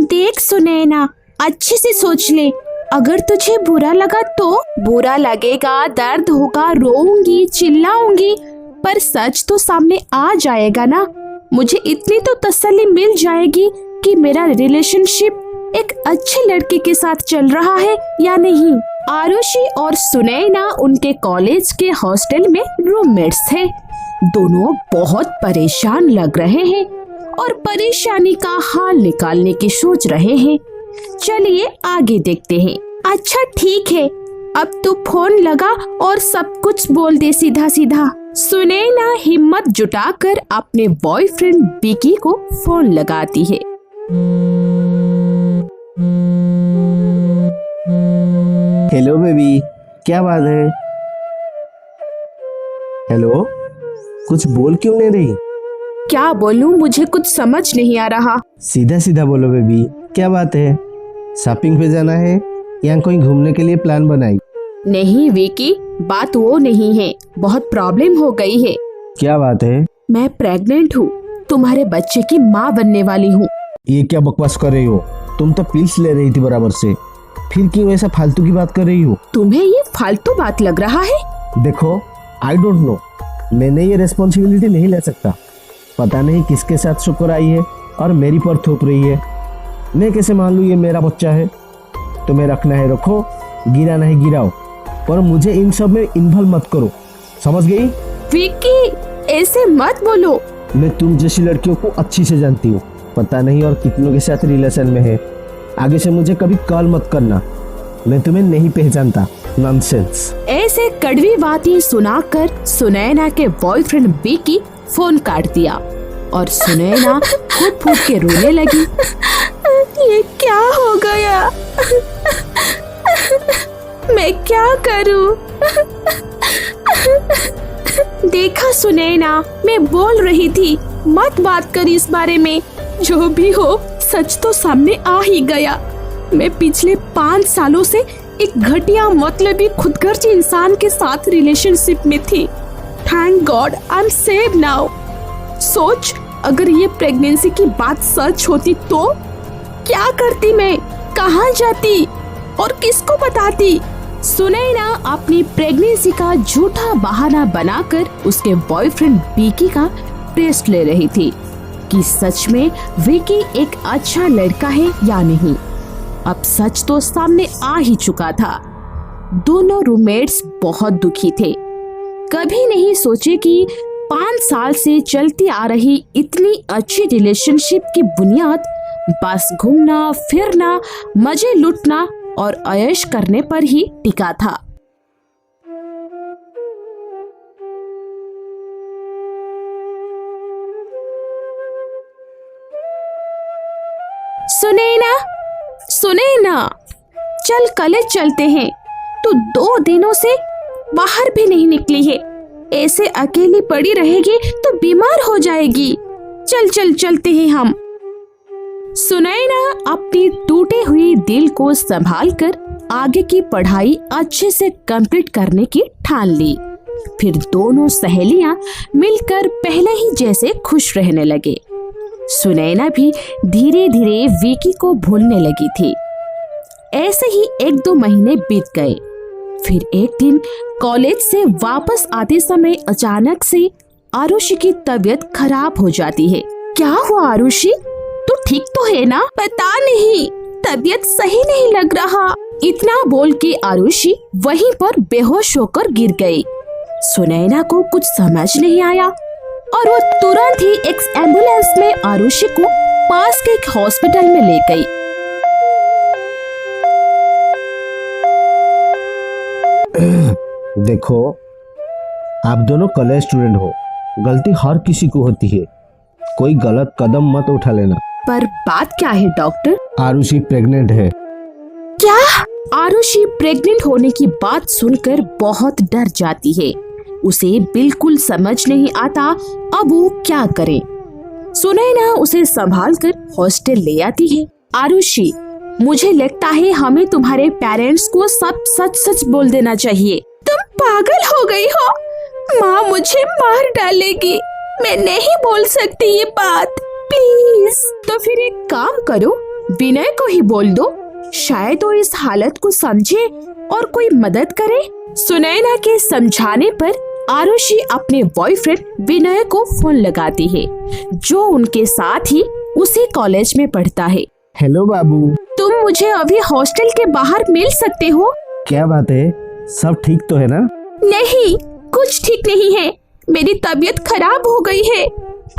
देख सुनैना, अच्छे से सोच ले, अगर तुझे बुरा लगा तो बुरा लगेगा, दर्द होगा, रोऊंगी, चिल्लाऊंगी, पर सच तो सामने आ जाएगा ना। मुझे इतनी तो तसल्ली मिल जाएगी कि मेरा रिलेशनशिप एक अच्छे लड़के के साथ चल रहा है या नहीं। आरुषि और सुनैना उनके कॉलेज के हॉस्टल में रूममेट्स थे। दोनों बहुत परेशान लग रहे हैं और परेशानी का हाल निकालने की सोच रहे हैं। चलिए आगे देखते हैं। अच्छा ठीक है, अब तू फोन लगा और सब कुछ बोल दे सीधा सीधा। सुनैना हिम्मत जुटाकर अपने बॉयफ्रेंड विकी को फोन लगाती है। हेलो बेबी, क्या बात है? हेलो, कुछ बोल क्यों नहीं रही? क्या बोलूं, मुझे कुछ समझ नहीं आ रहा। सीधा सीधा बोलो बेबी, क्या बात है? शॉपिंग पे जाना है या कहीं घूमने के लिए प्लान बनाई? नहीं विकी, बात वो नहीं है, बहुत प्रॉब्लम हो गई है। क्या बात है? मैं प्रेग्नेंट हूँ, तुम्हारे बच्चे की माँ बनने वाली हूँ। ये क्या बकवास कर रही हो? तुम तो पिल्स ले रही थी बराबर से, फिर क्यों ऐसा फालतू की बात कर रही हो? तुम्हें ये फालतू बात लग रहा है? देखो, आई डोंट नो, मैंने ये रेस्पॉन्सिबिलिटी नहीं ले सकता। पता नहीं किसके साथ शुक्र आई है और मेरी पर थोप रही है। मैं कैसे मान लूँ ये मेरा बच्चा है? तुम्हें रखना है रखो, गिराना है गिराओ, पर मुझे इन सब में इन्वॉल्व मत करो, समझ गई? विकी, ऐसे मत बोलो। मैं तुम जैसी लड़कियों को अच्छी से जानती हूँ, पता नहीं और कितनों के साथ रिलेशन में है। आगे से मुझे कभी कॉल मत करना, मैं तुम्हें नहीं पहचानता। नॉनसेंस। ऐसे कड़वी बातें सुनाकर सुनैना के बॉयफ्रेंड विकी फोन काट दिया और सुनैना फूट फूट के रोने लगी। ये क्या हो गया? मैं क्या करूं? देखा सुनैना, मैं बोल रही थी मत बात कर इस बारे में। जो भी हो, सच तो सामने आ ही गया। मैं पिछले 5 सालों से एक घटिया मतलबी खुदगर्ज इंसान के साथ रिलेशनशिप में थी। Thank God I am save now. सोच, अगर ये प्रेगनेंसी की बात सच होती तो क्या करती मैं? कहाँ जाती और किसको बताती? सुनैना अपनी प्रेगनेंसी का झूठा बहाना बनाकर उसके बॉयफ्रेंड विकी का टेस्ट ले रही थी कि सच में विकी एक अच्छा लड़का है या नहीं। अब सच तो सामने आ ही चुका था। दोनों रूममेट्स बहुत दुखी थे। कभी नहीं सोचे कि 5 साल से चलती आ रही इतनी अच्छी रिलेशनशिप की बुनियाद बस घूमना फिरना, मजे लूटना और ऐश करने पर ही टिका था। सुनैना, सुनैना, चल कॉलेज चलते हैं। तू 2 दिनों से बाहर भी नहीं निकली है। ऐसे अकेली पड़ी रहेगी तो बीमार हो जाएगी। चल चल चलते हैं हम। सुनैना अपनी टूटे हुए दिल को संभालकर आगे की पढ़ाई अच्छे से कंप्लीट करने की ठान ली। फिर दोनों सहेलियां मिलकर पहले ही जैसे खुश रहने लगे। सुनैना भी धीरे धीरे विकी को भूलने लगी थी। ऐसे ही 1-2 महीने बीत गए। फिर एक दिन कॉलेज से वापस आते समय अचानक से आरुषि की तबीयत खराब हो जाती है। क्या हुआ आरुषि? तू ठीक तो है ना? पता नहीं, तबीयत सही नहीं लग रहा। इतना बोल के आरुषि वहीं पर बेहोश होकर गिर गई। सुनैना को कुछ समझ नहीं आया और वो तुरंत ही एक एम्बुलेंस में आरुषि को पास के एक हॉस्पिटल में ले गई। देखो, आप दोनों कॉलेज स्टूडेंट हो, गलती हर किसी को होती है, कोई गलत कदम मत उठा लेना। पर बात क्या है डॉक्टर? आरुषि प्रेग्नेंट है। क्या? आरुषि प्रेग्नेंट होने की बात सुनकर बहुत डर जाती है। उसे बिल्कुल समझ नहीं आता अब वो क्या करे। सुनैना उसे संभालकर हॉस्टल ले आती है। आरुषि, मुझे लगता है हमें तुम्हारे पेरेंट्स को सब सच सच बोल देना चाहिए। तुम पागल हो गई हो? माँ मुझे मार डालेगी। मैं नहीं बोल सकती ये बात, प्लीज। तो फिर एक काम करो, विनय को ही बोल दो, शायद वो इस हालत को समझे और कोई मदद करे। सुनैना के समझाने पर आरुषि अपने बॉयफ्रेंड विनय को फोन लगाती है, जो उनके साथ ही उसी कॉलेज में पढ़ता है। हेलो बाबू। तुम मुझे अभी हॉस्टल के बाहर मिल सकते हो? क्या बात है, सब ठीक तो है ना? नहीं, कुछ ठीक नहीं है। मेरी तबीयत खराब हो गई है।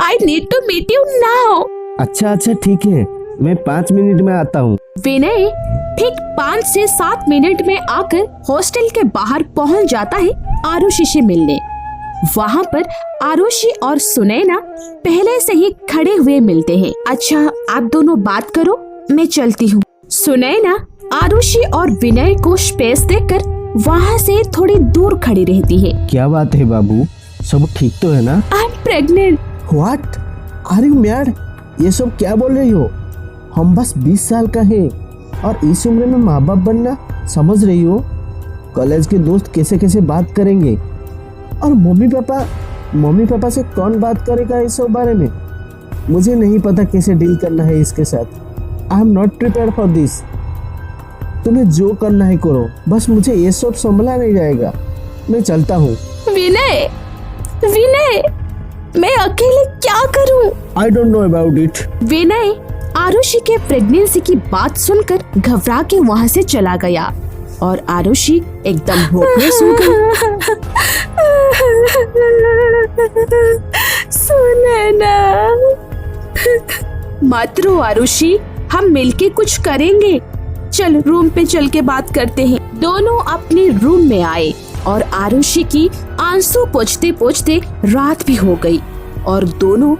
I need to meet you now। अच्छा ठीक है, मैं 5 मिनट में आता हूँ। विनय ठीक 5 से 7 मिनट में आकर हॉस्टल के बाहर पहुँच जाता है आरुषि से मिलने। वहाँ पर आरुषि और सुनैना पहले से ही खड़े हुए मिलते हैं। अच्छा, आप दोनों बात करो, मैं चलती हूँ। सुनैना आरुषि और विनय को स्पेस देकर वहाँ से थोड़ी दूर खड़ी रहती है। क्या बात है बाबू, सब ठीक तो है ना? I am pregnant. What are you mad? ये सब क्या बोल रही हो? हम बस 20 साल का है और इस उम्र में माँ बाप बनना, समझ रही हो? कॉलेज के दोस्त कैसे कैसे बात करेंगे और मम्मी पापा से कौन बात करेगा इस सब बारे में? मुझे नहीं पता कैसे डील करना है इसके साथ। I am not prepare for this. तुम्हें जो करना है करो, बस मुझे ये सब संभला नहीं जाएगा। मैं चलता हूँ। विनय, मैं अकेले क्या करूँ? I don't know about it. Vinay Aarushi के प्रेगनेंसी की बात सुनकर घबरा के वहाँ से चला गया और आरुषि एकदम होपलेस हो गई। सुनैना, मत रो आरुषि, हम मिलके कुछ करेंगे। चल रूम पे चल के बात करते हैं। दोनों अपने रूम में आए और आरुषि की आंसू पोंछते पोंछते रात भी हो गई और दोनों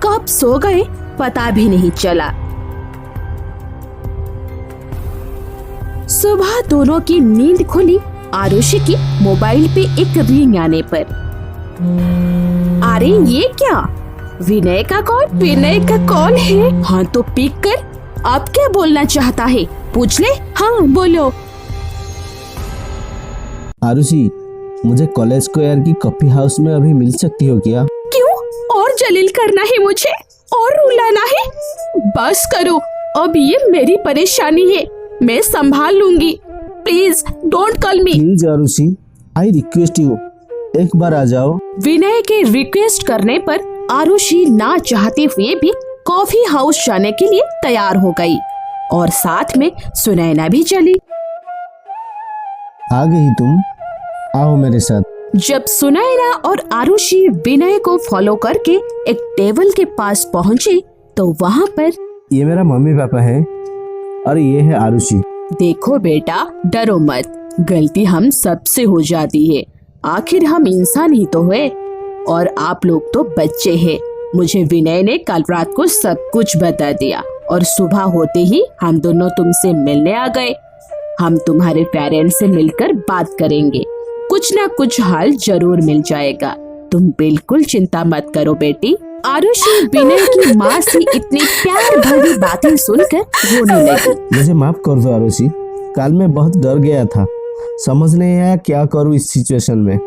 कब सो गए पता भी नहीं चला। सुबह दोनों की नींद खुली आरुषि की मोबाइल पे एक रिंग आने पर। अरे ये क्या, विनय का कॉल है। हाँ तो पिक कर। अब क्या बोलना चाहता है, पूछ ले। हाँ बोलो। आरुषि, मुझे कॉलेज स्क्वायर की कॉफी हाउस में अभी मिल सकती हो क्या? क्यों, और जलील करना है मुझे और रुलाना है? बस करो, अब ये मेरी परेशानी है, मैं संभाल लूंगी। Please don't call me. Please Arushi, I request you, एक बार आ जाओ। विनय के रिक्वेस्ट करने पर आरुषि ना चाहते हुए भी कॉफी हाउस जाने के लिए तैयार हो गई और साथ में सुनैना भी चली। आ गई तुम, आओ मेरे साथ। जब सुनैना और आरुषि विनय को फॉलो करके एक टेबल के पास पहुँचे तो वहाँ पर ये मेरा मम्मी पापा है और ये है आरुषि। देखो बेटा, डरो मत, गलती हम सबसे हो जाती है, आखिर हम इंसान ही तो हुए और आप लोग तो बच्चे हैं। मुझे विनय ने कल रात को सब कुछ बता दिया और सुबह होते ही हम दोनों तुमसे मिलने आ गए। हम तुम्हारे पेरेंट्स से मिलकर बात करेंगे, कुछ ना कुछ हल जरूर मिल जाएगा, तुम बिल्कुल चिंता मत करो बेटी। आरुषि विनय की माँ से इतनी प्यार भरी बातें सुनकर रोने लगी। मुझे माफ कर दो आरुषि, कल मैं बहुत डर गया था, समझ नहीं आया क्या करूँ इस सिचुएशन में,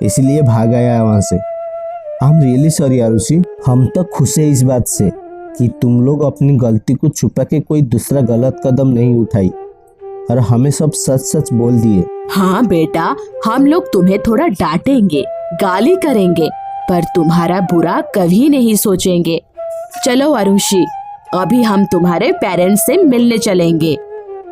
इसलिए भाग आया वहाँ से। I am really sorry Arushi. हम तो खुश है इस बात से कि तुम लोग अपनी गलती को छुपा के कोई दूसरा गलत कदम नहीं उठाई और हमें सब सच सच बोल दिए। हाँ बेटा, हम लोग तुम्हें थोड़ा डांटेंगे, गाली करेंगे, पर तुम्हारा बुरा कभी नहीं सोचेंगे। चलो आरुषि, अभी हम तुम्हारे पेरेंट्स से मिलने चलेंगे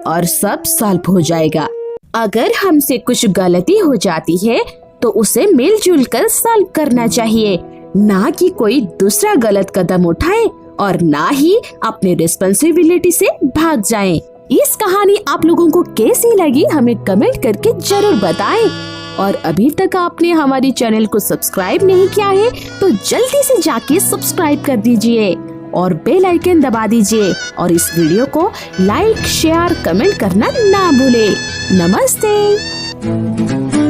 और सब सॉल्व हो जाएगा। अगर हमसे कुछ गलती हो जाती है तो उसे मिलजुल कर सॉल्व करना चाहिए, ना कि कोई दूसरा गलत कदम उठाए और ना ही अपने रिस्पांसिबिलिटी से भाग जाएं। इस कहानी आप लोगों को कैसी लगी हमें कमेंट करके जरूर बताएं और अभी तक आपने हमारी चैनल को सब्सक्राइब नहीं किया है तो जल्दी से जाके सब्सक्राइब कर दीजिए और बेल आइकन दबा दीजिए और इस वीडियो को लाइक, शेयर, कमेंट करना ना भूले। नमस्ते।